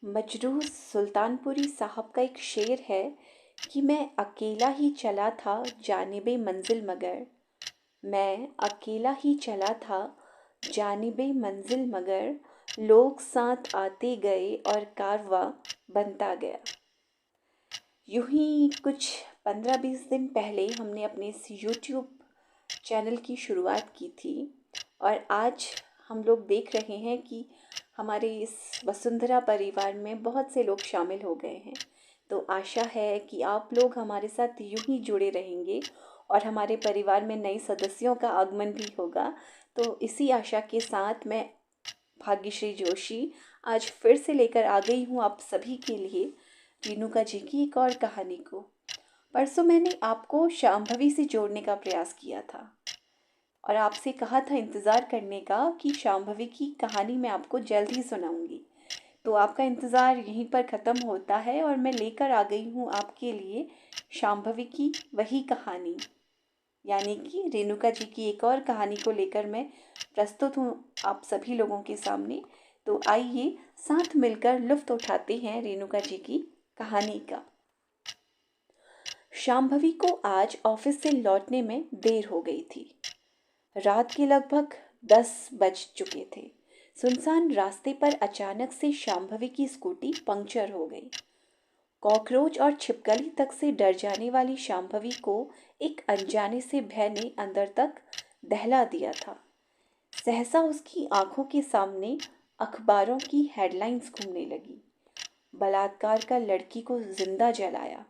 मजरूह सुल्तानपुरी साहब का एक शेर है कि मैं अकेला ही चला था जानिबे मंजिल मगर। मैं अकेला ही चला था जानिबे मंजिल मगर, लोग साथ आते गए और कारवां बनता गया। यूं ही कुछ 15-20 दिन पहले हमने अपने इस यूट्यूब चैनल की शुरुआत की थी और आज हम लोग देख रहे हैं कि हमारे इस वसुंधरा परिवार में बहुत से लोग शामिल हो गए हैं। तो आशा है कि आप लोग हमारे साथ यूं ही जुड़े रहेंगे और हमारे परिवार में नए सदस्यों का आगमन भी होगा। तो इसी आशा के साथ मैं भाग्यश्री जोशी आज फिर से लेकर आ गई हूँ आप सभी के लिए रेणुका जी की एक और कहानी को। परसों मैंने आपको शांभवी से जोड़ने का प्रयास किया था और आपसे कहा था इंतज़ार करने का कि शांभवी की कहानी मैं आपको जल्द ही सुनाऊंगी। तो आपका इंतज़ार यहीं पर ख़त्म होता है और मैं लेकर आ गई हूँ आपके लिए शांभवी की वही कहानी, यानी कि रेणुका जी की एक और कहानी को लेकर मैं प्रस्तुत हूँ आप सभी लोगों के सामने। तो आइए साथ मिलकर लुत्फ़ उठाते हैं रेणुका जी की कहानी का। शांभवी को आज ऑफिस से लौटने में देर हो गई थी। रात के लगभग 10 बज चुके थे। सुनसान रास्ते पर अचानक से शांभवी की स्कूटी पंक्चर हो गई। कॉकरोच और छिपकली तक से डर जाने वाली शांभवी को एक अनजाने से भय ने अंदर तक दहला दिया था। सहसा उसकी आंखों के सामने अखबारों की हेडलाइंस घूमने लगी। बलात्कार का लड़की को जिंदा जलाया,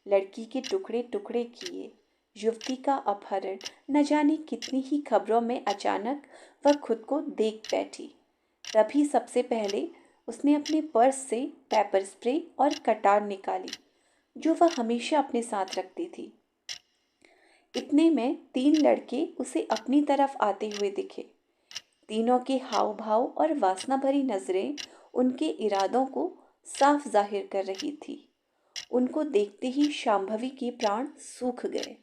लड़की के टुकड़े टुकड़े किए, युवती का अपहरण, न जाने कितनी ही खबरों में अचानक वह खुद को देख बैठी। तभी सबसे पहले उसने अपने पर्स से पेपर स्प्रे और कटार निकाली जो वह हमेशा अपने साथ रखती थी। इतने में 3 लड़के उसे अपनी तरफ आते हुए दिखे। तीनों के हाव भाव और वासना भरी नजरें उनके इरादों को साफ जाहिर कर रही थी। उनको देखते ही शांभवी के प्राण सूख गए,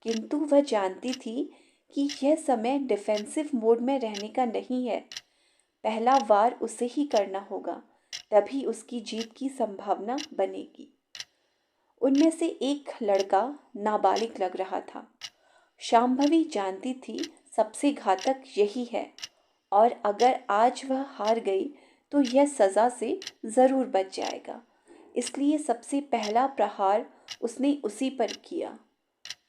किंतु वह जानती थी कि यह समय डिफेंसिव मोड में रहने का नहीं है। पहला वार उसे ही करना होगा, तभी उसकी जीत की संभावना बनेगी। उनमें से एक लड़का नाबालिग लग रहा था। शांभवी जानती थी सबसे घातक यही है और अगर आज वह हार गई तो यह सज़ा से ज़रूर बच जाएगा। इसलिए सबसे पहला प्रहार उसने उसी पर किया।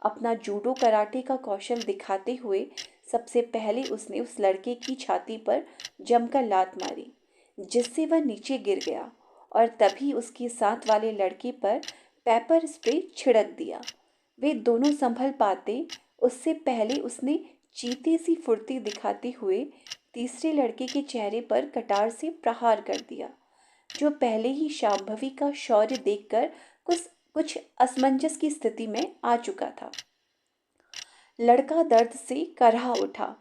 अपना जूडो कराटे का कौशल दिखाते हुए सबसे पहले उसने उस लड़के की छाती पर जमकर लात मारी, जिससे वह नीचे गिर गया और तभी उसके साथ वाले लड़के पर पेपर स्प्रे छिड़क दिया। वे दोनों संभल पाते उससे पहले उसने चीते सी फुर्ती दिखाते हुए तीसरे लड़के के चेहरे पर कटार से प्रहार कर दिया, जो पहले ही शांभवी का शौर्य देखकर कुछ असमंजस की स्थिति में आ चुका था। लड़का दर्द से करहा उठा।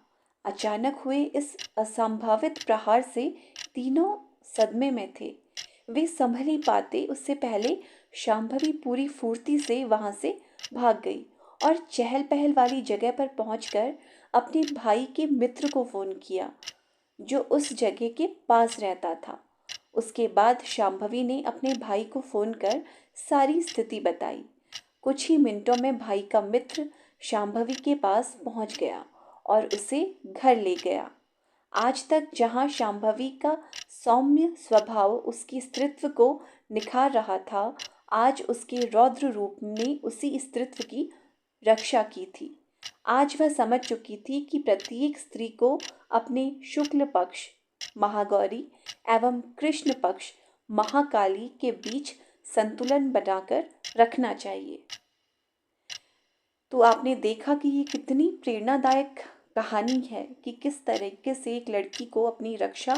अचानक हुए इस असंभावित प्रहार से तीनों सदमे में थे। वे संभल ही पाते उससे पहले शांभवी पूरी फुर्ती से वहां से भाग गई और चहल पहल वाली जगह पर पहुंचकर अपने भाई के मित्र को फोन किया जो उस जगह के पास रहता था। उसके बाद शांभवी ने अपने भाई को फोन कर सारी स्थिति बताई। कुछ ही मिनटों में भाई का मित्र शांभवी के पास पहुंच गया और उसे घर ले गया। आज तक जहां शांभवी का सौम्य स्वभाव उसके स्त्रीत्व को निखार रहा था, आज उसके रौद्र रूप ने उसी स्त्रीत्व की रक्षा की थी। आज वह समझ चुकी थी कि प्रत्येक स्त्री को अपने शुक्ल पक्ष महागौरी एवं कृष्ण पक्ष महाकाली के बीच संतुलन बनाकर रखना चाहिए। तो आपने देखा कि ये कितनी प्रेरणादायक कहानी है कि किस तरीके से एक लड़की को अपनी रक्षा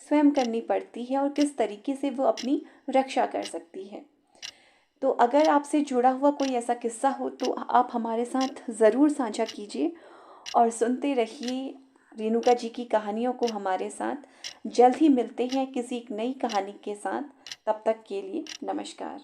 स्वयं करनी पड़ती है और किस तरीके से वो अपनी रक्षा कर सकती है। तो अगर आपसे जुड़ा हुआ कोई ऐसा किस्सा हो तो आप हमारे साथ ज़रूर साझा कीजिए और सुनते रहिए रेणुका जी की कहानियों को हमारे साथ। जल्द ही मिलते हैं किसी एक नई कहानी के साथ। तब तक के लिए नमस्कार।